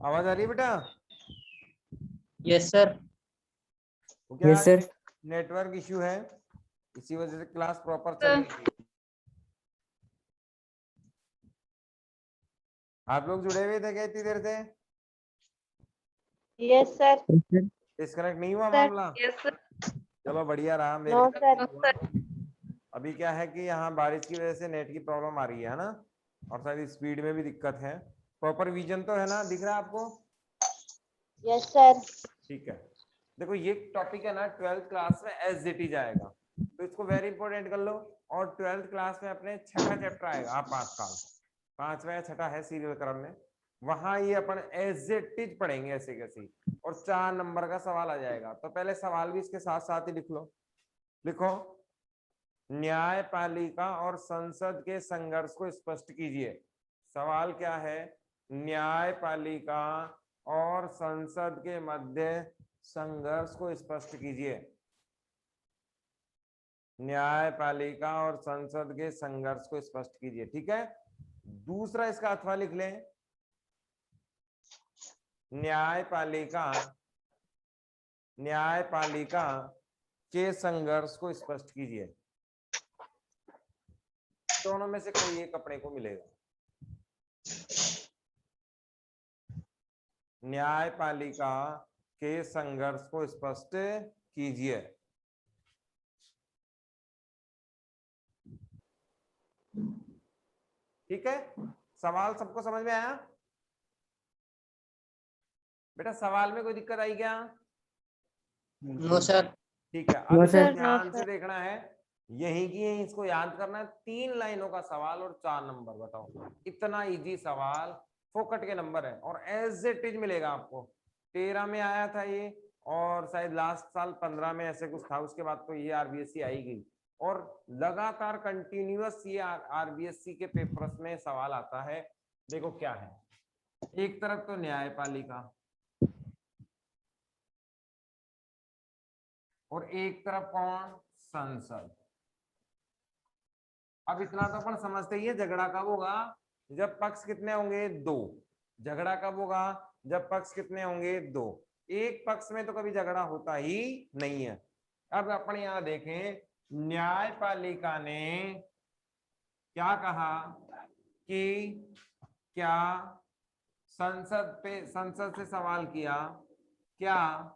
आवाज आ रही है बेटा? Yes sir. वो क्या यस सर। नेटवर्क इश्यू है, इसी वजह से क्लास प्रॉपर चल नहीं रही। आप लोग जुड़े हुए थे क्या इतनी देर से? Yes sir. डिस्कनेक्ट नहीं हुआ सर। मामला? Yes sir. चलो बढ़िया रहा। मेरे नो सर। अभी क्या है कि यहाँ बारिश की वजह से नेट की प्रॉब्लम आ रही है ना, और शायद स्पीड में भी दिक्कत है। प्रॉपर विजन तो है ना, दिख रहा है आपको? Yes sir. ठीक है। देखो ये टॉपिक है ना 12th क्लास में एसजीटी जाएगा, तो इसको वेरी इंपॉर्टेंट कर लो। और 12th क्लास में अपने छठा चैप्टर आएगा, आप पांचवा या छठा है सीरियल क्रम में, वहां ये अपन एसजीटी पढ़ेंगे ऐसे कैसे, और 4 नंबर का सवाल आ जाएगा। तो पहले सवाल भी इसके साथ साथ ही लिख लो। लिखो, न्यायपालिका और संसद के संघर्ष को स्पष्ट कीजिए। सवाल क्या है? न्यायपालिका और संसद के मध्य संघर्ष को स्पष्ट कीजिए। न्यायपालिका और संसद के संघर्ष को स्पष्ट कीजिए। ठीक है। दूसरा इसका अथवा लिख लें, न्यायपालिका के संघर्ष को स्पष्ट कीजिए। दोनों में से कोई एक अपने को मिलेगा। न्यायपालिका के संघर्ष को स्पष्ट कीजिए। ठीक है। सवाल सबको समझ में आया? बेटा सवाल में कोई दिक्कत आई क्या? No sir. ठीक है। अब नो इसे सर। ध्यान से देखना है, यही की यही इसको याद करना है। 3 लाइनों का सवाल और 4 नंबर। बताओ, इतना इजी सवाल, फोकट के नंबर है, और एज इट इज मिलेगा आपको। 13 में आया था ये, और शायद लास्ट साल 15 में ऐसे कुछ था। उसके बाद तो ये आरबीएससी आई गई, और लगातार कंटिन्यूअस ये आरबीएससी के पेपर्स में सवाल आता है। देखो क्या है, एक तरफ तो न्यायपालिका और एक तरफ कौन? संसद। अब इतना तो अपन समझते ही है, झगड़ा कब होगा? जब पक्ष कितने होंगे? 2। झगड़ा कब होगा? जब पक्ष कितने होंगे? 2। एक पक्ष में तो कभी झगड़ा होता ही नहीं है। अब अपन यहां देखें, न्यायपालिका ने क्या कहा कि क्या संसद से सवाल किया, क्या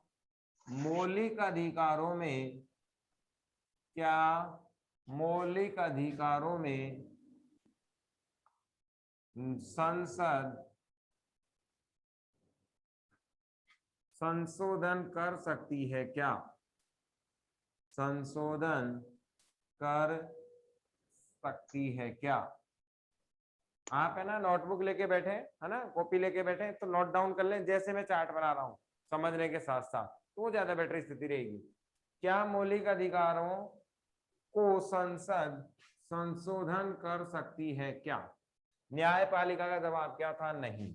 मौलिक अधिकारों में संसद संशोधन कर सकती है क्या? संशोधन कर सकती है क्या? आप है ना नोटबुक लेके बैठे, है ना, कॉपी लेके बैठे, तो नोट डाउन कर लें जैसे मैं चार्ट बना रहा हूं, समझने के साथ साथ, तो ज्यादा बेटर स्थिति रहेगी। क्या मौलिक अधिकारों को संसद संशोधन कर सकती है क्या? न्यायपालिका का जवाब क्या था? नहीं।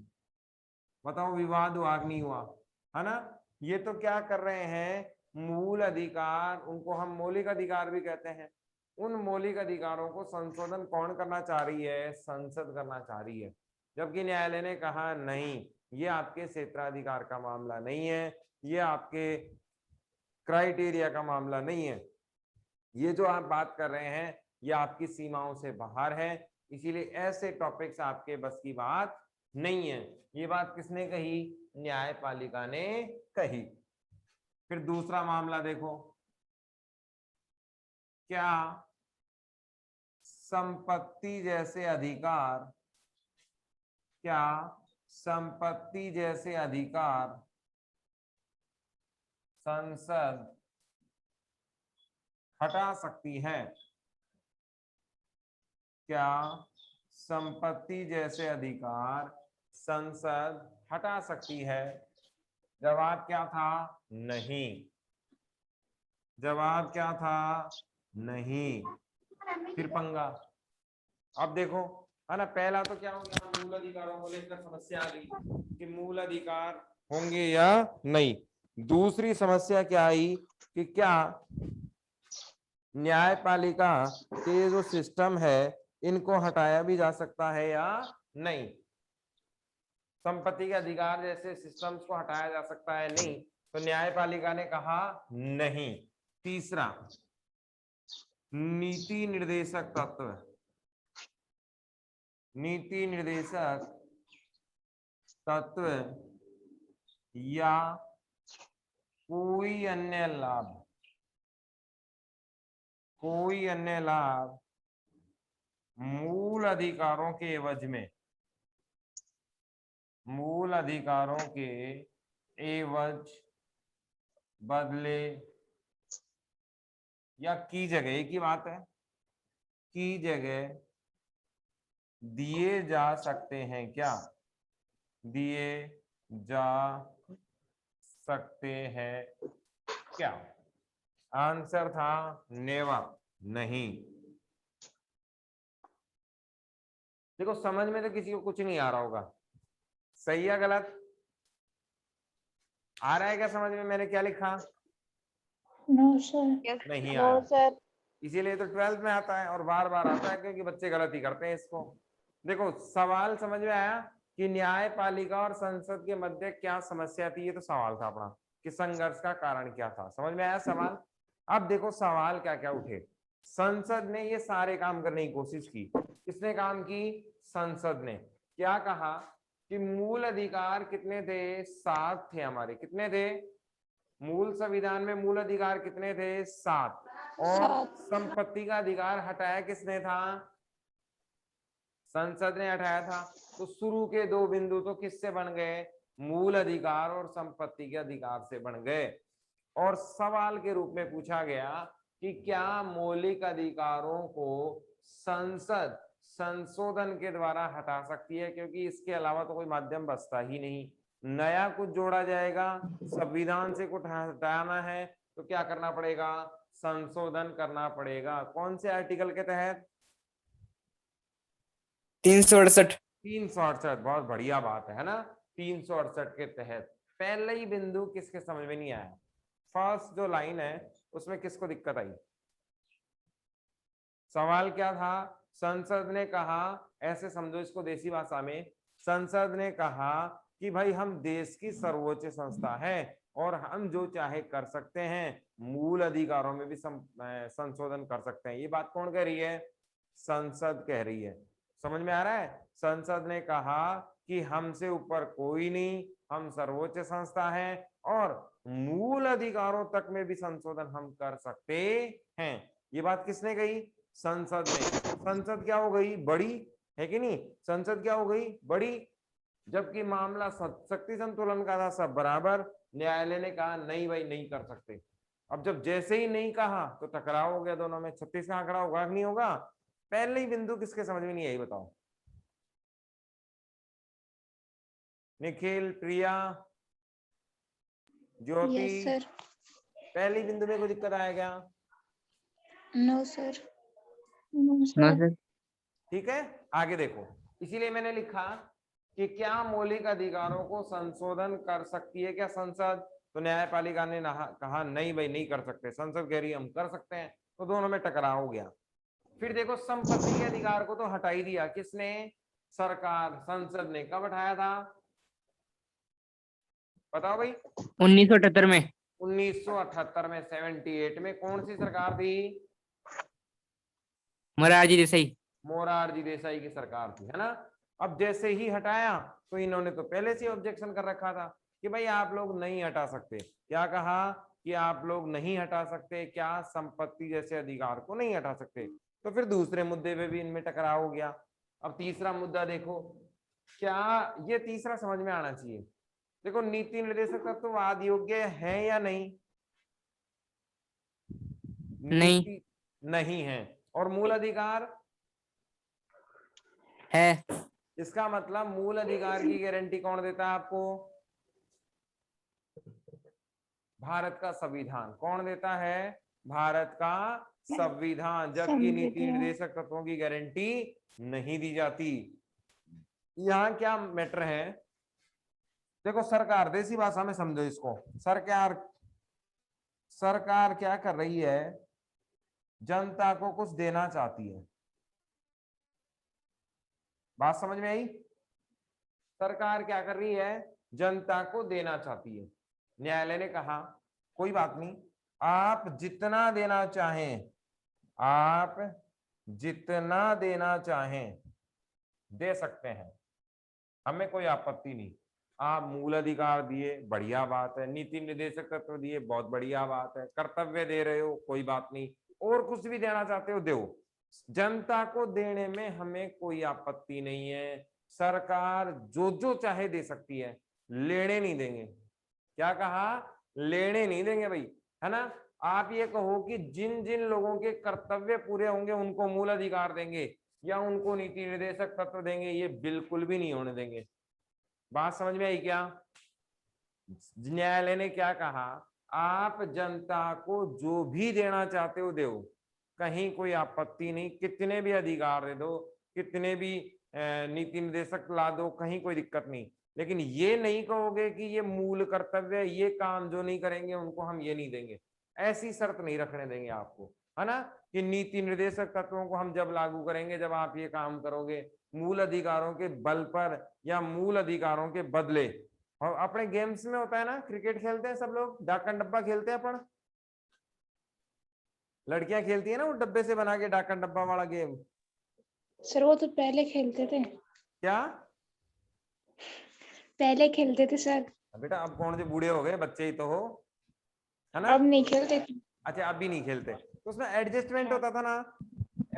बताओ, विवाद हुआ नहीं हुआ? है ना। ये तो क्या कर रहे हैं, मूल अधिकार, उनको हम मौलिक अधिकार भी कहते हैं, उन मौलिक अधिकारों को संशोधन कौन करना चाह रही है? संसद करना चाह रही है। जबकि न्यायालय ने कहा नहीं, ये आपके क्षेत्राधिकार का मामला नहीं है, ये आपके क्राइटेरिया का मामला नहीं है, ये जो आप बात कर रहे हैं ये आपकी सीमाओं से बाहर है, इसीलिए ऐसे टॉपिक्स आपके बस की बात नहीं है। ये बात किसने कही? न्यायपालिका ने कही। फिर दूसरा मामला देखो, क्या संपत्ति जैसे अधिकार संसद हटा सकती है? क्या संपत्ति जैसे अधिकार संसद हटा सकती है? जवाब क्या था? नहीं। जवाब क्या था? नहीं। फिर पंगा। अब देखो, है ना, पहला तो क्या हो गया, मूल अधिकारों को लेकर समस्या आ गई कि मूल अधिकार होंगे या नहीं। दूसरी समस्या क्या आई कि क्या न्यायपालिका के जो सिस्टम है इनको हटाया भी जा सकता है या नहीं। संपत्ति के अधिकार जैसे सिस्टम्स को हटाया जा सकता है? नहीं। तो न्यायपालिका ने कहा नहीं। तीसरा, नीति निर्देशक तत्व, नीति निर्देशक तत्व या कोई अन्य लाभ, कोई अन्य लाभ मूल अधिकारों के एवज में, मूल अधिकारों के एवज, बदले या की जगह, एक ही बात है, की जगह दिए जा सकते हैं क्या? दिए जा सकते हैं क्या? आंसर था नेवर, नहीं। देखो समझ में तो किसी को कुछ नहीं आ रहा होगा, सही है गलत? आ रहा है क्या समझ में मैंने क्या लिखा? No sir. यस नहीं नो आया। सर। इसीलिए तो 12th में आता है और बार बार आता है, क्योंकि बच्चे गलत ही करते हैं इसको। देखो सवाल समझ में आया कि न्यायपालिका और संसद के मध्य क्या समस्या थी, ये तो सवाल था अपना कि संघर्ष का कारण क्या था। समझ में आया सवाल? अब देखो सवाल क्या क्या उठे। संसद ने ये सारे काम करने की कोशिश की। किसने काम की? संसद ने। क्या कहा कि मूल अधिकार कितने थे? 7 थे हमारे। कितने थे? मूल संविधान में मूल अधिकार कितने थे? 7। और संपत्ति का अधिकार हटाया किसने था? संसद ने हटाया था। तो शुरू के 2 बिंदु तो किससे बन गए? मूल अधिकार और संपत्ति के अधिकार से बन गए। और सवाल के रूप में पूछा गया कि क्या मौलिक अधिकारों को संसद संशोधन के द्वारा हटा सकती है? क्योंकि इसके अलावा तो कोई माध्यम बचता ही नहीं, नया कुछ जोड़ा जाएगा, संविधान से कुछ हटाना है तो क्या करना पड़ेगा? संशोधन करना पड़ेगा। कौन से आर्टिकल के तहत? 368। 368। बहुत बढ़िया बात है ना, 368 के तहत। पहले ही बिंदु किसके समझ में नहीं आया? फर्स्ट जो लाइन है उसमें किसको दिक्कत आई? सवाल क्या था? संसद ने कहा, ऐसे समझो इसको देसी भाषा में, संसद ने कहा कि भाई हम देश की सर्वोच्च संस्था है और हम जो चाहे कर सकते हैं, मूल अधिकारों में भी संशोधन कर सकते हैं। ये बात कौन कह रही है? संसद कह रही है। समझ में आ रहा है? संसद ने कहा कि हमसे ऊपर कोई नहीं, हम सर्वोच्च संस्था है और मूल अधिकारों तक में भी संशोधन हम कर सकते हैं। ये बात किसने कही? संसद ने। संसद क्या हो गई? बड़ी, है कि नहीं? संसद क्या हो गई? बड़ी। जबकि मामला शक्ति संतुलन का था, सब बराबर। न्यायालय ने कहा नहीं भाई नहीं कर सकते। अब जब जैसे ही नहीं कहा तो टकराव हो गया दोनों में। 36 का आंकड़ा होगा नहीं होगा? पहले ही बिंदु किसके समझ में नहीं आई बताओ? निखिल, प्रिया, ज्योति? Yes sir. पहली बिंदु में कोई दिक्कत आएगा? No sir. No sir. ठीक है, आगे देखो। इसीलिए मैंने लिखा कि क्या मौलिक अधिकारों को संशोधन कर सकती है क्या संसद? तो न्यायपालिका ने कहा नहीं भाई नहीं कर सकते। संसद कह रही है हम कर सकते हैं। तो दोनों में टकराव हो गया। फिर देखो संपत्ति के अधिकार को तो हटा ही दिया। किसने? सरकार, संसद ने। कब हटाया था बताओ भाई? 1978 में। 1978 में, 78 में। कौन सी सरकार थी? मोरारजी देसाई। मोरारजी देसाई की सरकार थी, है ना? अब जैसे ही हटाया तो इन्होंने तो पहले से ऑब्जेक्शन कर रखा था कि भाई आप लोग नहीं हटा सकते। क्या कहा कि आप लोग नहीं हटा सकते? क्या? संपत्ति जैसे अधिकार को नहीं हटा सकते। तो फिर दूसरे मुद्दे पे भी इनमें टकराव हो गया। अब तीसरा मुद्दा देखो, क्या ये तीसरा समझ में आना चाहिए। देखो नीति निर्देशक तत्ववाद योग्य है या नहीं? नहीं नीति नहीं है। और मूल अधिकार है। इसका मतलब मूल अधिकार की गारंटी कौन देता है आपको? भारत का संविधान। कौन देता है? भारत का संविधान। जबकि नीति निर्देशक तत्वों की गारंटी नहीं दी जाती। यहाँ क्या मैटर है? देखो सरकार, देसी भाषा में समझो इसको, सरकार क्या कर रही है? जनता को कुछ देना चाहती है। बात समझ में आई? सरकार क्या कर रही है, जनता को देना चाहती है। न्यायालय ने कहा कोई बात नहीं, आप जितना देना चाहें, आप जितना देना चाहें दे सकते हैं, हमें कोई आपत्ति नहीं। आप मूल अधिकार दिए, बढ़िया बात है, नीति निर्देशक तत्व दिए, बहुत बढ़िया बात है, कर्तव्य दे रहे हो, कोई बात नहीं, और कुछ भी देना चाहते हो दो, जनता को देने में हमें कोई आपत्ति नहीं है। सरकार जो जो चाहे दे सकती है, लेने नहीं देंगे। क्या कहा, लेने नहीं देंगे भाई, है ना। आप ये कहो कि जिन जिन लोगों के कर्तव्य पूरे होंगे उनको मूल अधिकार देंगे या उनको नीति निर्देशक तत्व देंगे, ये बिल्कुल भी नहीं होने देंगे। बात समझ में आई क्या। न्यायालय ने क्या कहा, आप जनता को जो भी देना चाहते हो दो, कहीं कोई आपत्ति नहीं, कितने भी अधिकार दे दो, कितने भी नीति निर्देशक ला दो, कहीं कोई दिक्कत नहीं। लेकिन ये नहीं कहोगे कि ये मूल कर्तव्य, ये काम जो नहीं करेंगे उनको हम ये नहीं देंगे, ऐसी शर्त नहीं रखने देंगे आपको, है ना। कि नीति निर्देशक तत्वों को हम जब लागू करेंगे, जब आप ये काम करोगे मूल अधिकारों के बल पर या मूल अधिकारों के बदले। और अपने गेम्स में होता है ना, क्रिकेट खेलते हैं सब लोग, डाकन डब्बा खेलते हैं अपन, लड़कियां खेलती है ना वो डब्बे से बना के डाकन डब्बा वाला गेम। सर वो तो पहले खेलते थे, क्या पहले खेलते थे सर, बेटा, अब कौन से बूढ़े हो गए, बच्चे ही तो हो, है ना। अब नहीं खेलते थे। अच्छा अभी नहीं खेलते, तो उसमें एडजस्टमेंट होता था ना।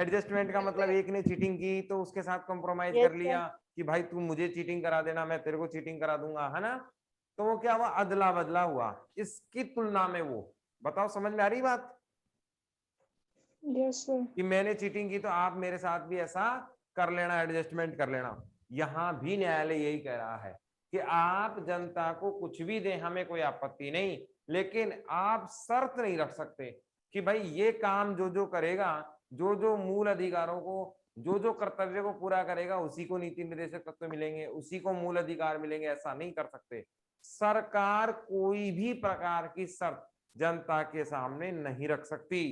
एडजस्टमेंट का मतलब एक ने चीटिंग की तो उसके साथ कॉम्प्रोमाइज Yes, कर लिया कि भाई तू मुझे चीटिंग करा देना, मैं तेरे को चीटिंग करा दूंगा, है ना। तो वो क्या हुआ, अदला बदला हुआ। इसकी तुलना में वो, बताओ समझ में आ रही बात, यस सर। कि मैंने चीटिंग की तो आप मेरे साथ भी ऐसा कर लेना, एडजस्टमेंट कर लेना। यहां भी न्यायालय यही कह रहा है कि आप जनता को कुछ भी दें, हमें कोई आपत्ति नहीं, लेकिन आप शर्त नहीं रख सकते कि भाई ये काम जो जो करेगा, जो जो मूल अधिकारों को, जो जो कर्तव्य को पूरा करेगा, उसी को नीति निर्देशक तत्व मिलेंगे, उसी को मूल अधिकार मिलेंगे, ऐसा नहीं कर सकते। सरकार कोई भी प्रकार की शर्त जनता के सामने नहीं रख सकती।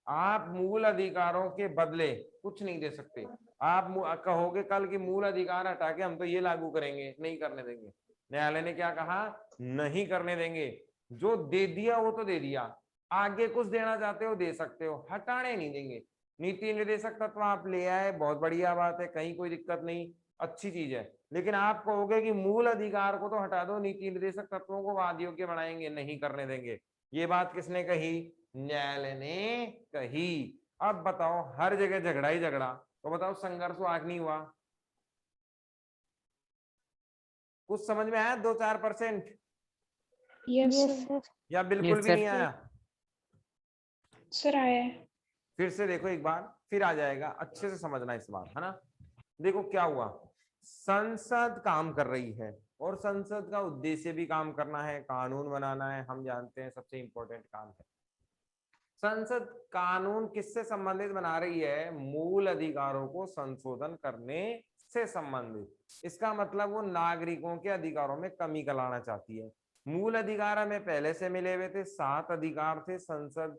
आप मूल अधिकारों के बदले कुछ नहीं दे सकते। आप कहोगे कल की मूल अधिकार हटा के हम तो ये लागू करेंगे, नहीं करने देंगे। न्यायालय ने क्या कहा, नहीं करने देंगे। जो दे दिया वो तो दे दिया, आगे कुछ देना चाहते हो दे सकते हो, हटाने नहीं देंगे। नीति निर्देशक तत्व आप ले आए, बहुत बढ़िया बात है, कहीं कोई दिक्कत नहीं, अच्छी चीज है। लेकिन आप कहोगे कि मूल अधिकार को तो हटा दो, नीति निर्देशक तत्वों को वाद योग्य बनाएंगे, नहीं करने देंगे। ये बात किसने कही, न्यायालय ने कही। अब बताओ, हर जगह झगड़ा ही झगड़ा, तो बताओ संघर्ष आज नहीं हुआ। कुछ समझ में आया 2-4%, यस yes, सर। sir. या बिल्कुल Yes, भी sir. नहीं आया। सर आया है। फिर से देखो एक बार, फिर आ जाएगा, अच्छे से समझना इस बार, है ना। देखो क्या हुआ, संसद काम कर रही है और संसद का उद्देश्य भी काम करना है, कानून बनाना है, हम जानते हैं सबसे इंपॉर्टेंट काम है। संसद कानून किससे संबंधित बना रही है, मूल अधिकारों को संशोधन करने से संबंधित। इसका मतलब वो नागरिकों के अधिकारों में कमी का लाना चाहती है। मूल अधिकार हमें पहले से मिले हुए थे, 7 अधिकार थे, संसद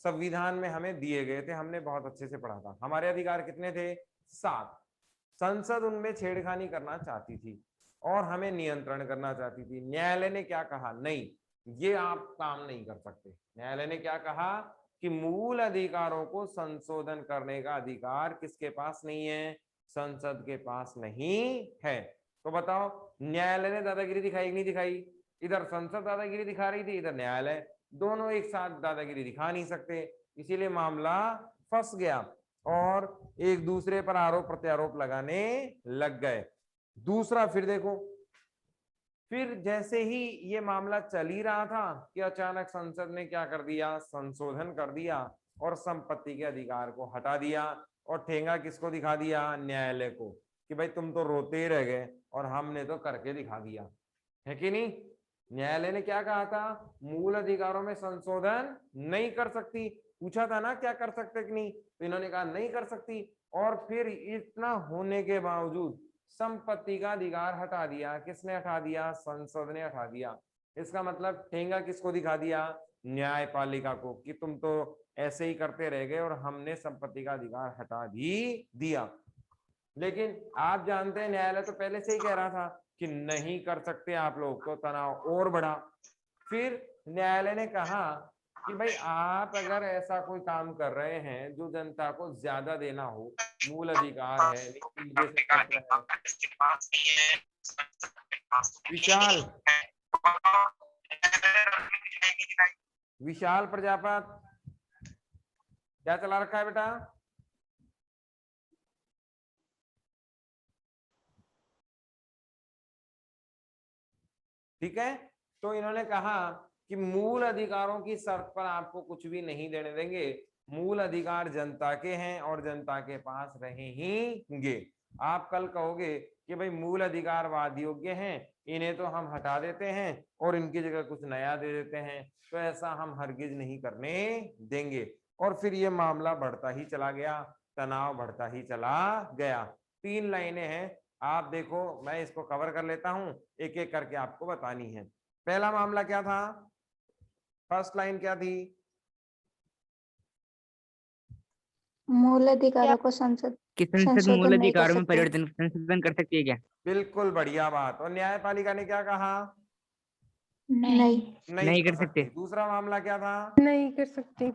संविधान में हमें दिए गए थे, हमने बहुत अच्छे से पढ़ा था। हमारे अधिकार कितने थे, 7। संसद उनमें छेड़खानी करना चाहती थी और हमें नियंत्रण करना चाहती थी। न्यायालय ने क्या कहा, नहीं, ये आप काम नहीं कर सकते। न्यायालय ने क्या कहा कि मूल अधिकारों को संशोधन करने का अधिकार किसके पास नहीं है, संसद के पास नहीं है। तो बताओ, न्यायालय ने दादागिरी दिखाई कि नहीं दिखाई। इधर संसद दादागिरी दिखा रही थी, इधर न्यायालय, दोनों एक साथ दादागिरी दिखा नहीं सकते, इसीलिए मामला फंस गया और एक दूसरे पर आरोप प्रत्यारोप लगाने लग गए। दूसरा, फिर देखो, फिर जैसे ही ये मामला चल ही रहा था कि अचानक संसद ने क्या कर दिया, संशोधन कर दिया और संपत्ति के अधिकार को हटा दिया और ठेंगा किसको दिखा दिया, न्यायालय को, कि भाई तुम तो रोते ही रह गए और हमने तो करके दिखा दिया, है कि नहीं। न्यायालय ने क्या कहा था, मूल अधिकारों में संशोधन नहीं कर सकती। पूछा था ना क्या कर सकते कि नहीं, तो इन्होंने कहा नहीं कर सकती। और फिर इतना होने के बावजूद संपत्ति का अधिकार हटा दिया। किसने हटा दिया, संसद ने हटा दिया। इसका मतलब ठेंगा किसको दिखा दिया, न्यायपालिका को, कि तुम तो ऐसे ही करते रह गए और हमने संपत्ति का अधिकार हटा भी दिया। लेकिन आप जानते हैं न्यायालय तो पहले से ही कह रहा था कि नहीं कर सकते आप लोग, तो तनाव और बढ़ा। फिर न्यायालय ने कहा कि भाई आप अगर ऐसा कोई काम कर रहे हैं जो जनता को ज्यादा देना हो, मूल अधिकार है, नीति निर्देशक तत्व है। विशाल विशाल प्रजापत क्या चला रखा है बेटा? ठीक है, तो इन्होंने कहा कि मूल अधिकारों की शर्त पर आपको कुछ भी नहीं देने देंगे। मूल अधिकार जनता के हैं और जनता के पास रहेंगे। आप कल कहोगे कि भाई मूल अधिकार वाद योग्य हैं, इन्हें तो हम हटा देते हैं और इनकी जगह कुछ नया दे देते हैं, तो ऐसा हम हरगिज नहीं करने देंगे। और फिर ये मामला बढ़ता ही चला गया, तनाव बढ़ता ही चला गया। 3 लाइनें हैं, आप देखो, मैं इसको कवर कर लेता हूं, एक एक करके आपको बतानी है। पहला मामला क्या था? फर्स्ट लाइन क्या थी? मूल अधिकारों को संसद कि संसद संशोधन मूल नहीं कर अधिकारों में सकती। परिवर्तन संशोधन कर सकती है क्या? बिल्कुल बढ़िया बात। और न्यायपालिका ने क्या कहा? नहीं, नहीं कर सकते। दूसरा मामला क्या था? नहीं कर सकती।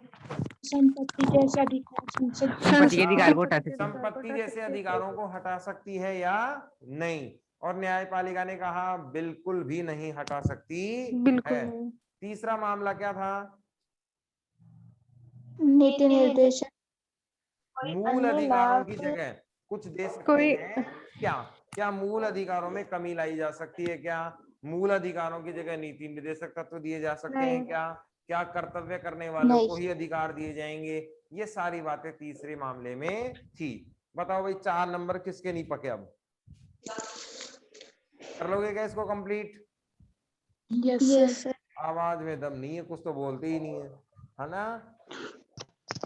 संपत्ति जैसे अधिकार संसद संपत्ति के अधिकार को हटा सकते हैं। संपत्ति जैसे अधिकारों को हटा सकती है या नहीं? और न्यायपालिका ने कहा बिल्कुल भी नहीं हटा सकती बिल्कुल है। नहीं। तीसरा मामला क्या था? नीति निर्देशक मूल अधिकारों की जगह कुछ दे सकते कोई- हैं क्या? क्या मूल अधिकारों में कमी लाई जा सकती है क्या? मूल अधिकारों की जगह नीति निर्देशक तत्व दिए जा सकते हैं नहीं। क्या? क्या कर्तव्य करने वालों नहीं। को ही अधिकार दिए जाएंगे? ये सारी बातें तीसरे मामले में थी। बताओ भाई 4 नंबर किसके नहीं पके? अब कर लोगे क्या इसको कंप्लीट? Yes sir. आवाज में दम नहीं है, कुछ तो बोलते ही नहीं है ना?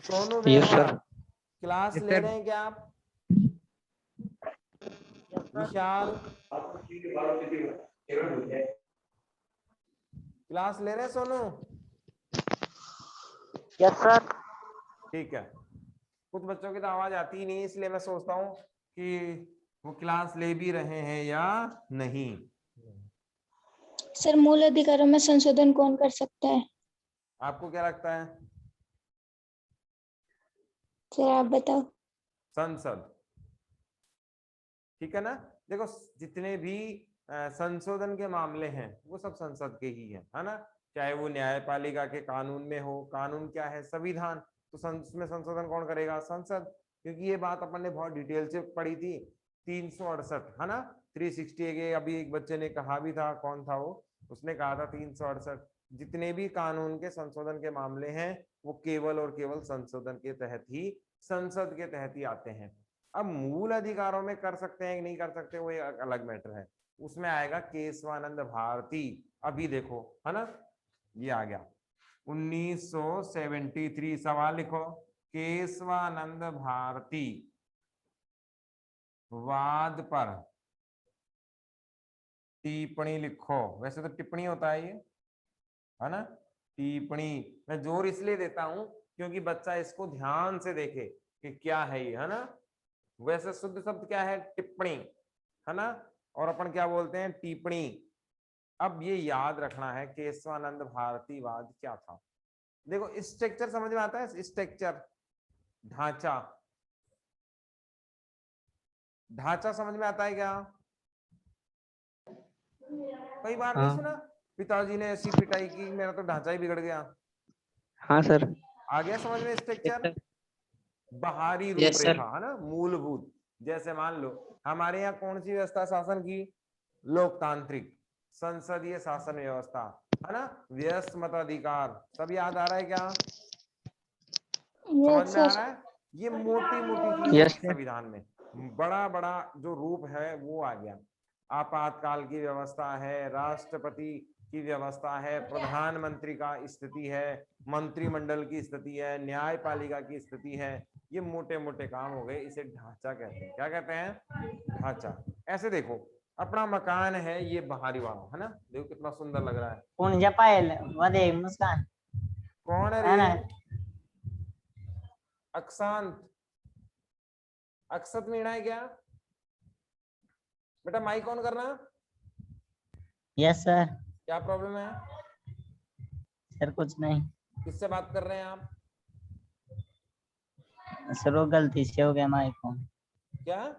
Sonu Yes, sir. बेगवा, क्लास Yes, ले sir. रहे हैं क्या आप? विशाल क्लास ले रहे हैं सोनू? Yes sir. ठीक है, कुछ बच्चों की तो आवाज आती ही नहीं, इसलिए मैं सोचता हूँ कि वो क्लास ले भी रहे हैं या नहीं। सर मूल अधिकारों में संशोधन कौन कर सकता है? आपको क्या लगता है? सर आप बताओ। संसद। ठीक है ना? देखो जितने भी संशोधन के मामले हैं वो सब संसद के ही हैं, है ना? चाहे वो न्यायपालिका के कानून में हो, कानून क्या है? संविधान। तो उसमें संशोधन कौन करेगा? संसद। क्योंकि ये बात अपन ने बहुत डिटेल से पढ़ी थी। 368 है ना? 360 के अभी एक बच्चे ने कहा भी था, कौन था वो? उसने कहा था 368। जितने भी कानून के संशोधन के मामले हैं वो केवल और केवल संशोधन के तहत ही, संसद के तहत ही आते हैं। अब मूल अधिकारों में कर सकते हैं कि नहीं कर सकते, वो एक अलग मैटर है। उसमें आएगा केशवानंद भारती। अभी देखो, है ना? ये आ गया 1973। सवाल लिखो, केशवानंद भारती वाद पर टिप्पणी लिखो। वैसे तो टिप्पणी होता है ये, है ना? टिप्पणी। मैं जोर इसलिए देता हूं क्योंकि बच्चा इसको ध्यान से देखे कि क्या है ये, है ना? वैसे शुद्ध शब्द क्या है? टिप्पणी, है ना? और अपन क्या बोलते हैं? टिप्पणी। अब ये याद रखना है केशवानंद भारतीवाद क्या था। देखो स्ट्रक्चर समझ में आता है? स्ट्रक्चर, ढांचा, ढांचा समझ में आता है क्या? कई बार नहीं हाँ। सुना पिताजी ने ऐसी पिटाई की, मेरा तो ढांचा ही बिगड़ गया। हाँ सर। आ गया समझ में? स्ट्रक्चर, बाहरी Yes, sir. रूपरेखा, है ना? मूलभूत। जैसे मान लो हमारे यहाँ कौन सी व्यवस्था शासन की? लोकतांत्रिक संसदीय शासन व्यवस्था, है ना? व्यस्त मताधिकार। सब याद आ रहा है क्या? समझ में आ रहा है? ये मोटी मोटी चीज Yes, होती है संविधान में। बड़ा बड़ा जो रूप है वो आ गया। आपातकाल की व्यवस्था है, राष्ट्रपति की व्यवस्था है, प्रधानमंत्री का स्थिति है, मंत्रिमंडल की स्थिति है, न्यायपालिका की स्थिति है। ये मोटे मोटे काम हो गए, इसे ढांचा कहते हैं। क्या कहते हैं? ढांचा। ऐसे देखो, अपना मकान है ये बाहरी वाला, है ना? देखो कितना सुंदर लग रहा है। कौन जा पायल वदे मुस्कान कौन है है ना? रे? अक्षांत। अक्षत मीणा है क्या? बेटा माइक ऑन करना। Yes sir. क्या प्रॉब्लम है? सर कुछ नहीं किससे बात कर रहे हैं आप? सर, वो गलती से हो गया माइक ऑन। क्या?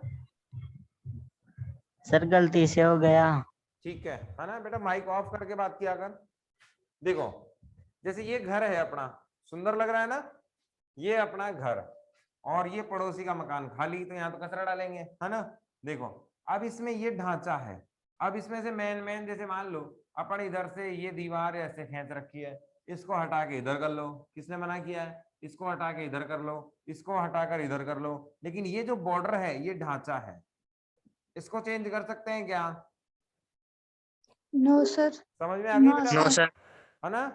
सर गलती से हो गया। ठीक है ना बेटा, माइक ऑफ करके बात किया कर। देखो जैसे ये घर है अपना, सुंदर लग रहा है ना, ये अपना घर, और ये पड़ोसी का मकान खाली, तो यहाँ तो कचरा डालेंगे, है ना। देखो अब इसमें ये ढांचा है, अब इसमें से मेन जैसे मान लो अपन इधर से ये दीवार ऐसे खींच रखी है, इसको हटा के इधर कर लो, किसने मना किया है? इसको हटा के इधर कर लो, इसको हटाकर इधर कर लो, लेकिन ये जो बॉर्डर है ये ढांचा है, इसको चेंज कर सकते हैं क्या? No sir. समझ में आ गई नो बेटा? No sir. है ना।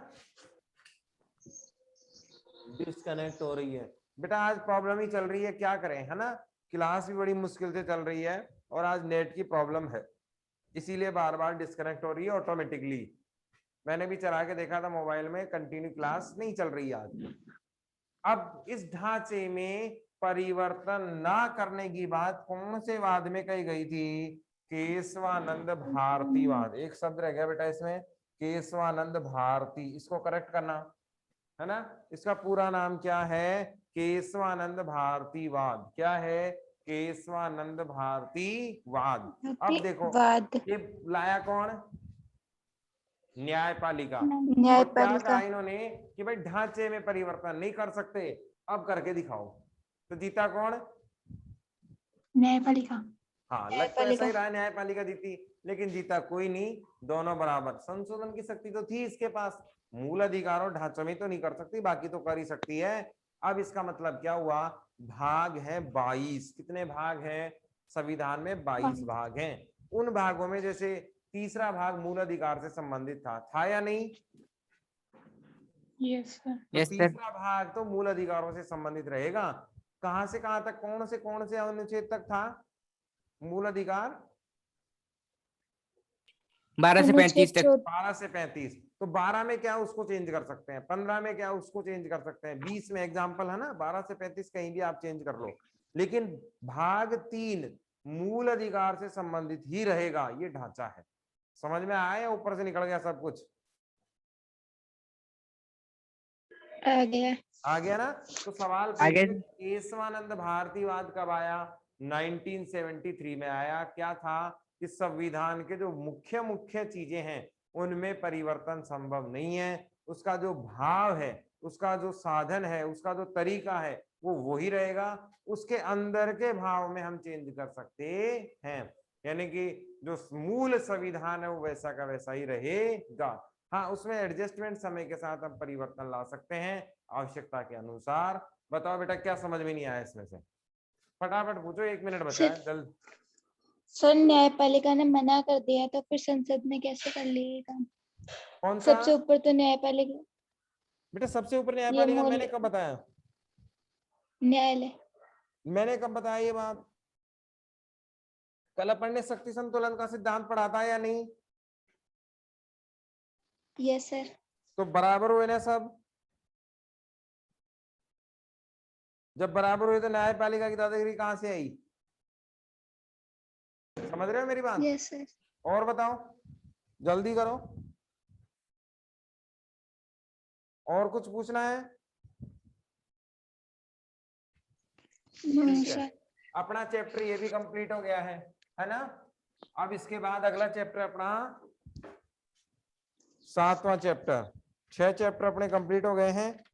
डिस्कनेक्ट हो रही है बेटा, आज प्रॉब्लम ही चल रही है, क्या करें, है ना। क्लास भी बड़ी मुश्किल से चल रही है और आज नेट की प्रॉब्लम है, इसीलिए बार बार डिस्कनेक्ट हो रही है ऑटोमेटिकली। मैंने भी चला के देखा था मोबाइल में, कंटिन्यू क्लास नहीं चल रही आज। अब इस ढांचे में परिवर्तन ना करने की बात कौन से वाद में कही गई थी? केशवानंद भारतीवाद। एक शब्द रह गया बेटा इसमें, केशवानंद भारती, इसको करेक्ट करना है ना। इसका पूरा नाम क्या है? केशवानंद भारतीवाद। क्या है? केशवानंद भारतीवाद। अब देखो वाद। ये लाया कौन? न्यायपालिका। और क्या न्यायपालिका। कहा इन्होंने कि भाई ढांचे में परिवर्तन नहीं कर सकते, अब करके दिखाओ। तो जीता कौन? न्यायपालिका। हाँ, लग तो ऐसा ही रहा, न्यायपालिका जीती, लेकिन जीता कोई नहीं, दोनों बराबर। संशोधन की शक्ति तो थी इसके पास, मूल अधिकार और ढांचों में तो नहीं कर सकती, बाकी तो कर ही सकती है। अब इसका मतलब क्या हुआ? भाग है 22। कितने भाग हैं संविधान में? 22 भाग हैं। उन भागों में जैसे तीसरा भाग मूल अधिकार से संबंधित था या नहीं? Yes sir. तो यस सर। तीसरा भाग तो मूल अधिकारों से संबंधित रहेगा। कहां से कहां तक, कौन से अनुच्छेद तक था मूल अधिकार? 12 से 35 तक। 12 से 35। तो 12 में क्या उसको चेंज कर सकते हैं, 15 में क्या उसको चेंज कर सकते हैं, 20 में एग्जाम्पल है ना, 12 से 35 कहीं भी आप चेंज कर लो, लेकिन भाग 3 मूल अधिकार से संबंधित ही रहेगा। ये ढांचा है। समझ में आया या ऊपर से निकल गया सब कुछ? आ गया। आ गया ना। तो सवाल आगे। केशवानंद भारतीवाद कब आया? 1973 में आया। क्या था कि संविधान के जो मुख्य मुख्य चीजें हैं उनमें परिवर्तन संभव नहीं है, उसका जो भाव है, उसका जो साधन है, उसका जो तरीका है वो वही रहेगा, उसके अंदर के भाव में हम चेंज कर सकते हैं, यानी कि जो मूल संविधान है वो वैसा का वैसा ही रहेगा। हाँ, उसमें एडजस्टमेंट समय के साथ हम परिवर्तन ला सकते हैं आवश्यकता के अनुसार। बताओ बेटा क्या समझ में नहीं आया इसमें से? फटाफट पूछो, 1 मिनट बचा है, जल्द। सर न्यायपालिका ने मना कर दिया तो फिर संसद ने कैसे कर लिया ये काम? कौन सा? सबसे ऊपर तो न्यायपालिका। बेटा सबसे ऊपर न्यायपालिका मूल- मैंने कब बताया? न्यायालय। मैंने कब बताया ये बात? कल अपन ने शक्ति संतुलन का सिद्धांत पढ़ा था या नहीं? Yes sir. तो बराबर हुए ना सब? जब बराबर हुए तो न्यायपालिका की दादागिरी कहां से आई? समझ रहे हो मेरी बात? Yes sir. और बताओ, जल्दी करो। और कुछ पूछना है? नो ठीक है, सर। अपना चैप्टर ये भी कंप्लीट हो गया है ना। अब इसके बाद अगला चैप्टर अपना 7वां चैप्टर। 6 चैप्टर अपने कंप्लीट हो गए हैं।